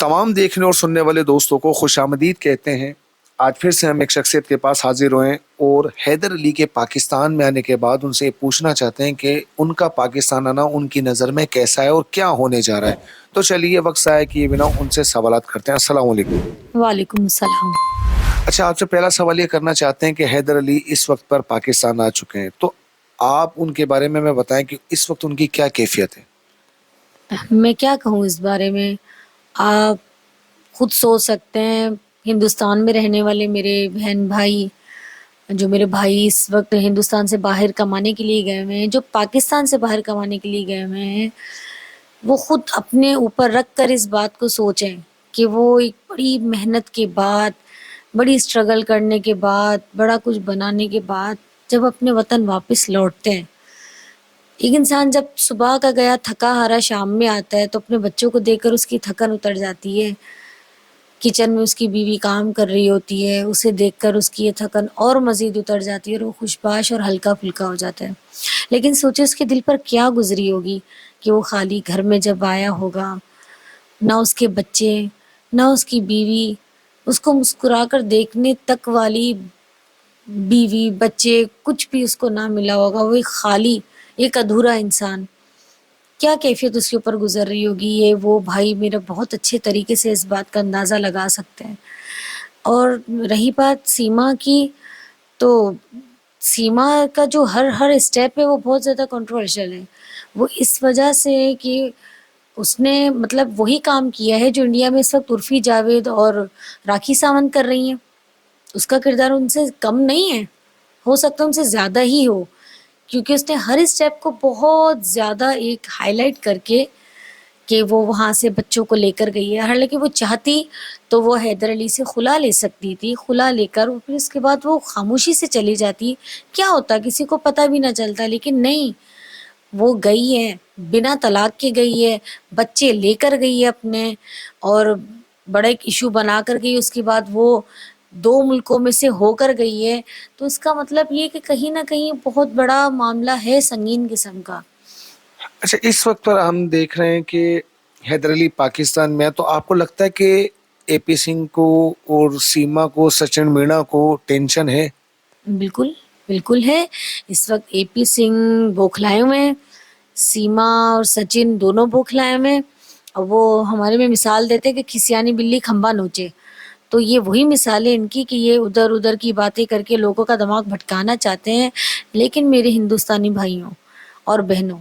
تمام دیکھنے اور سننے والے دوستوں کو خوش آمدید کہتے ہیں۔ آج پھر سے ہم ایک شخصیت کے پاس حاضر ہوئے اور حیدر علی کے پاکستان میں آنے کے بعد ان سے یہ پوچھنا چاہتے ہیں کہ ان کا پاکستان آنا ان کی نظر میں کیسا ہے اور کیا ہونے جا رہا ہے۔ تو چلیے وقت ضائع کیے بنا ان سے سوالات کرتے ہیں۔ السلام علیکم۔ وعلیکم السلام۔ اچھا، آپ سے پہلا سوال یہ کرنا چاہتے ہیں کہ حیدر علی اس وقت پر پاکستان آ چکے ہیں، تو آپ ان کے بارے میں بتائیں کہ اس وقت ان کی کیا کیفیت ہے۔ میں کیا کہوں اس بارے میں، آپ خود سوچ سکتے ہیں۔ ہندوستان میں رہنے والے میرے بہن بھائی، جو میرے بھائی اس وقت ہندوستان سے باہر کمانے کے لیے گئے ہوئے ہیں، جو پاکستان سے باہر کمانے کے لیے گئے ہوئے ہیں، وہ خود اپنے اوپر رکھ کر اس بات کو سوچیں کہ وہ ایک بڑی محنت کے بعد، بڑی اسٹرگل کرنے کے بعد، بڑا کچھ بنانے کے بعد جب اپنے وطن واپس لوٹتے ہیں، ایک انسان جب صبح کا گیا تھکا ہارا شام میں آتا ہے تو اپنے بچوں کو دیکھ کر اس کی تھکن اتر جاتی ہے۔ کچن میں اس کی بیوی کام کر رہی ہوتی ہے، اسے دیکھ کر اس کی یہ تھکن اور مزید اتر جاتی ہے اور وہ خوشباش اور ہلکا پھلکا ہو جاتا ہے۔ لیکن سوچے اس کے دل پر کیا گزری ہوگی کہ وہ خالی گھر میں جب آیا ہوگا، نہ اس کے بچے، نہ اس کی بیوی، اس کو مسکرا کر دیکھنے تک والی بیوی، بچے، کچھ بھی اس کو نہ ملا ہوگا۔ وہ ایک خالی، ایک ادھورا انسان، کیا کیفیت اس کے اوپر گزر رہی ہوگی، یہ وہ بھائی میرا بہت اچھے طریقے سے اس بات کا اندازہ لگا سکتے ہیں۔ اور رہی بات سیما کی، تو سیما کا جو ہر اسٹیپ ہے وہ بہت زیادہ کنٹروورشل ہے۔ وہ اس وجہ سے ہے کہ اس نے مطلب وہی کام کیا ہے جو انڈیا میں اس وقت عرفی جاوید اور راکھی ساونت کر رہی ہیں۔ اس کا کردار ان سے کم نہیں ہے، ہو سکتا ہے ان سے زیادہ ہی ہو، کیونکہ اس نے ہر اسٹیپ کو بہت زیادہ ایک ہائی لائٹ کر کے کہ وہ وہاں سے بچوں کو لے کر گئی ہے۔ حالانکہ وہ چاہتی تو وہ حیدر علی سے خلا لے سکتی تھی، خلا لے کر پھر اس کے بعد وہ خاموشی سے چلی جاتی، کیا ہوتا کسی کو پتہ بھی نہ چلتا۔ لیکن نہیں، وہ گئی ہے، بنا طلاق کے گئی ہے، بچے لے کر گئی ہے اپنے، اور بڑا ایک ایشو بنا کر گئی۔ اس کے بعد وہ 2 ملکوں میں سے ہو کر گئی ہے، تو اس کا مطلب یہ کہ کہیں نہ کہیں بہت بڑا معاملہ ہے، سنگین قسم کا۔ اچھا، اس وقت پر ہم دیکھ رہے ہیں کہ حیدر علی پاکستان میں ہے، تو آپ کو لگتا ہے کہ اے پی سنگھ کو اور سیما کو، سچن مینا کو ٹینشن ہے؟ بالکل بالکل ہے۔ اس وقت اے پی سنگھ بوکھلائے ہوئے ہیں، سیما اور سچن دونوں بوکھلائے ہوئے ہیں، اور وہ ہمارے میں مثال دیتے ہیں کہ کھسیانی بلی کھمبا نوچے۔ تو یہ وہی مثال ہے ان کی کہ یہ ادھر ادھر کی باتیں کر کے لوگوں کا دماغ بھٹکانا چاہتے ہیں۔ لیکن میرے ہندوستانی بھائیوں اور بہنوں،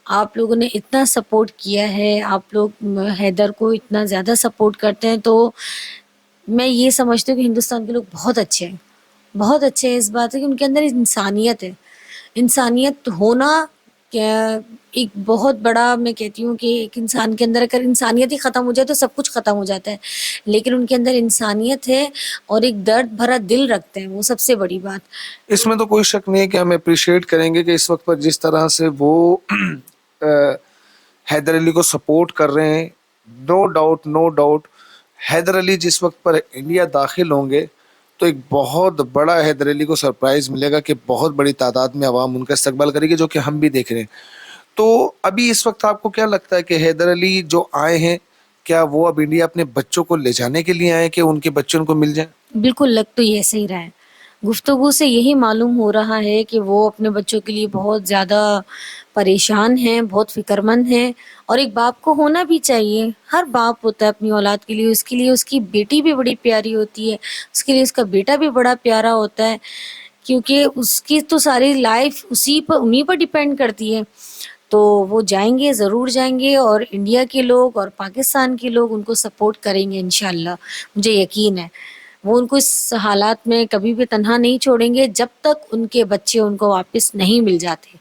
آپ لوگوں نے اتنا سپورٹ کیا ہے، آپ لوگ حیدر کو اتنا زیادہ سپورٹ کرتے ہیں، تو میں یہ سمجھتی ہوں کہ ہندوستان کے لوگ بہت اچھے ہیں، بہت اچھے ہیں۔ اس بات ہے کہ ان کے اندر انسانیت ہے۔ انسانیت ہونا کیا ایک بہت بڑا، میں کہتی ہوں کہ ایک انسان کے اندر اگر انسانیت ہی ختم ہو جائے تو سب کچھ ختم ہو جاتا ہے، لیکن ان کے اندر انسانیت ہے اور ایک درد بھرا دل رکھتے ہیں، وہ سب سے بڑی بات۔ اس میں تو کوئی شک نہیں ہے کہ ہم اپریشیٹ کریں گے کہ اس وقت پر جس طرح سے وہ حیدر علی کو سپورٹ کر رہے ہیں، no doubt no doubt, Haider Ali جس وقت پر انڈیا داخل ہوں گے تو ایک بہت بڑا حیدر علی کو سرپرائز ملے گا کہ بہت بڑی تعداد میں عوام ان کا استقبال کرے گی، جو کہ ہم بھی دیکھ رہے ہیں۔ تو ابھی اس وقت آپ کو کیا لگتا ہے کہ حیدر علی جو آئے ہیں، کیا وہ اب انڈیا اپنے بچوں کو لے جانے کے لیے آئے کہ ان کے بچے ان کو مل جائیں؟ بالکل لگ تو یہ صحیح رہا ہے، گفتگو سے یہی معلوم ہو رہا ہے کہ وہ اپنے بچوں کے لیے بہت زیادہ پریشان ہیں، بہت فکر مند ہیں، اور ایک باپ کو ہونا بھی چاہیے۔ ہر باپ ہوتا ہے اپنی اولاد کے لیے اس کی بیٹی بھی بڑی پیاری ہوتی ہے، اس کے لیے اس کا بیٹا بھی بڑا پیارا ہوتا ہے، کیونکہ اس کی تو ساری لائف انہی پر ڈیپینڈ کرتی ہے۔ تو وہ جائیں گے، ضرور جائیں گے، اور انڈیا کے لوگ اور پاکستان کے لوگ ان کو سپورٹ کریں گے انشاءاللہ، مجھے یقین ہے۔ وہ ان کو اس حالات میں کبھی بھی تنہا نہیں چھوڑیں گے جب تک ان کے بچے ان کو واپس نہیں مل جاتے۔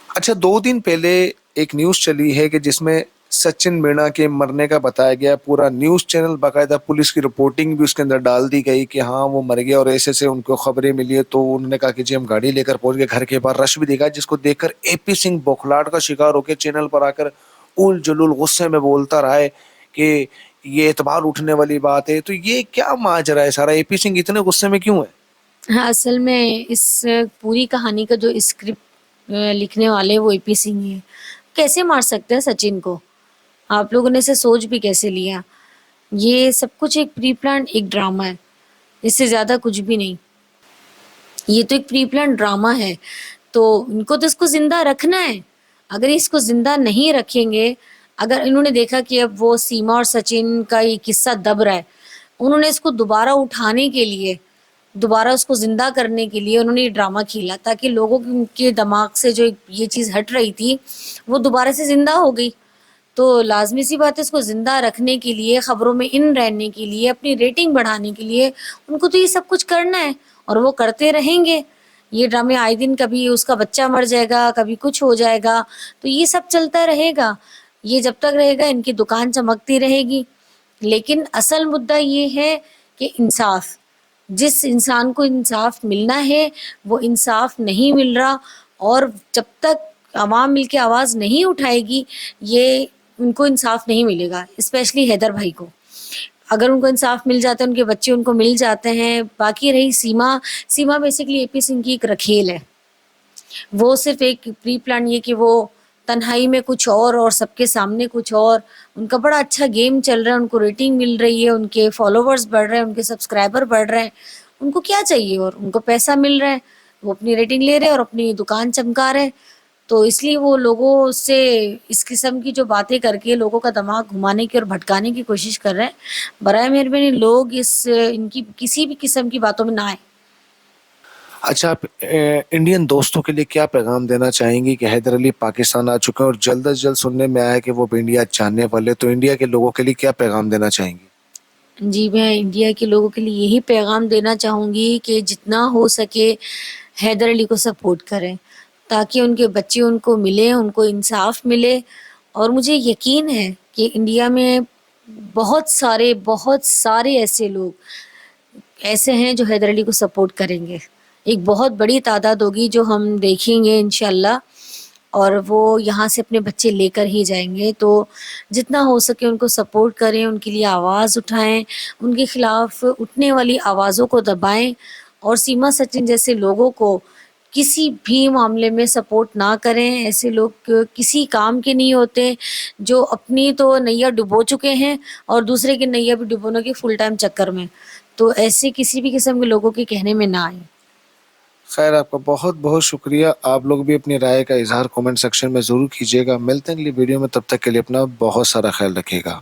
اچھا، 2 دن پہلے ایک نیوز چلی ہے کہ جس میں سچن مینا کے مرنے کا بتایا گیا، پورا نیوز چینل، باقاعدہ پولیس کی رپورٹنگ بھی اس کے اندر ڈال دی گئی کہ ہاں وہ مر گیا، اور ایسے سے ان کو خبریں ملی ہے، تو انہوں نے کہا کہ جی ہم گاڑی لے کر پہنچ گئے، گھر کے باہر رش بھی دیکھا، جس کو دیکھ کر اے پی سنگھ بوکھلاہٹ کا شکار ہو کے چینل پر آ کر اول جلول غصے میں بولتا رہا ہے کہ یہ اعتبار اٹھنے والی بات ہے۔ تو یہ کیا ماجرا ہے سارا؟ اے پی سنگھ اتنے غصے میں کیوں ہے؟ ہاں، اصل میں اس پوری کہانی کا جو اسکرپٹ لکھنے والے وہ اے پی سنگھ ہیں۔ کیسے مار سکتے ہیں سچن کو؟ آپ لوگوں نے اسے سوچ بھی کیسے لیا؟ یہ سب کچھ ایک پری پلان ایک ڈرامہ ہے، اس سے زیادہ کچھ بھی نہیں. یہ تو ایک پری پلان ڈرامہ ہے. تو ان کو تو اس کو زندہ رکھنا ہے. اگر اس کو زندہ نہیں رکھیں گے، اگر انہوں نے دیکھا کہ اب وہ سیما اور سچن کا یہ قصہ دب رہا ہے، انہوں نے اس کو دوبارہ اٹھانے کے لیے، دوبارہ اس کو زندہ کرنے کے لیے انہوں نے یہ ڈرامہ کھیلا، تاکہ لوگوں کے دماغ سے جو یہ چیز ہٹ رہی تھی وہ دوبارہ سے زندہ ہو گئی. تو لازمی سی بات ہے، اس کو زندہ رکھنے کے لیے، خبروں میں ان رہنے کے لیے، اپنی ریٹنگ بڑھانے کے لیے ان کو تو یہ سب کچھ کرنا ہے، اور وہ کرتے رہیں گے. یہ ڈرامے آئے دن کبھی اس کا بچہ مر جائے گا، کبھی کچھ ہو جائے گا، تو یہ سب چلتا رہے گا. یہ جب تک رہے گا ان کی دکان چمکتی رہے گی. لیکن اصل مدعا یہ ہے کہ انصاف، جس انسان کو انصاف ملنا ہے وہ انصاف نہیں مل رہا. اور جب تک عوام مل کے آواز نہیں اٹھائے گی، یہ ان کو انصاف نہیں ملے گا. اسپیشلی حیدر بھائی کو اگر ان کو انصاف مل جاتا ہے، ان کے بچے ان کو مل جاتے ہیں. باقی رہی سیما بیسیکلی اے پی سنگھ کی ایک رکھیل ہے. وہ صرف ایک پری پلان یہ کہ وہ تنہائی میں کچھ اور سب کے سامنے کچھ اور. ان کا بڑا اچھا گیم چل رہا ہے، ان کو ریٹنگ مل رہی ہے، ان کے فالوورز بڑھ رہے ہیں، ان کے سبسکرائبر بڑھ رہے ہیں. ان کو کیا چاہیے؟ اور ان کو پیسہ مل رہا ہے، وہ اپنی ریٹنگ لے رہے ہیں اور اپنی دکان چمکا رہے ہیں. تو اس لیے وہ لوگوں سے اس قسم کی جو باتیں کر کے لوگوں کا دماغ گھمانے کی اور بھٹکانے کی کوشش کر رہے ہیں. برائے مہربانی لوگ ان کی کسی بھی قسم کی باتوں میں نہ آئیں. اچھا، آپ انڈین دوستوں کے لیے کیا پیغام دینا چاہیں گی کہ حیدر علی پاکستان آ چکے ہیں اور جلد از جلد سننے میں آیا کہ وہ انڈیا جاننے والے، تو انڈیا کے لوگوں کے لیے کیا پیغام دینا چاہیں گی؟ جی، میں انڈیا کے لوگوں کے لیے یہی پیغام دینا چاہوں گی کہ جتنا ہو سکے حیدر علی کو سپورٹ کریں، تاکہ ان کے بچے ان کو ملیں، ان کو انصاف ملے. اور مجھے یقین ہے کہ انڈیا میں بہت سارے ایسے لوگ ایسے ہیں جو حیدر علی کو سپورٹ کریں گے. ایک بہت بڑی تعداد ہوگی جو ہم دیکھیں گے انشاءاللہ، اور وہ یہاں سے اپنے بچے لے کر ہی جائیں گے. تو جتنا ہو سکے ان کو سپورٹ کریں، ان کے لیے آواز اٹھائیں، ان کے خلاف اٹھنے والی آوازوں کو دبائیں. اور سیما سچن جیسے لوگوں کو کسی بھی معاملے میں سپورٹ نہ کریں. ایسے لوگ کسی کام کے نہیں ہوتے، جو اپنی تو نیا ڈبو چکے ہیں اور دوسرے کی نیا بھی ڈبونے کے فل ٹائم چکر میں. تو ایسے کسی بھی قسم کے لوگوں کے کہنے میں نہ آئیں. خیر، آپ کا بہت بہت شکریہ. آپ لوگ بھی اپنی رائے کا اظہار کامنٹ سیکشن میں ضرور کیجیے گا. ملتے ہیں اگلی ویڈیو میں، تب تک کے لیے اپنا بہت سارا خیال رکھیے گا.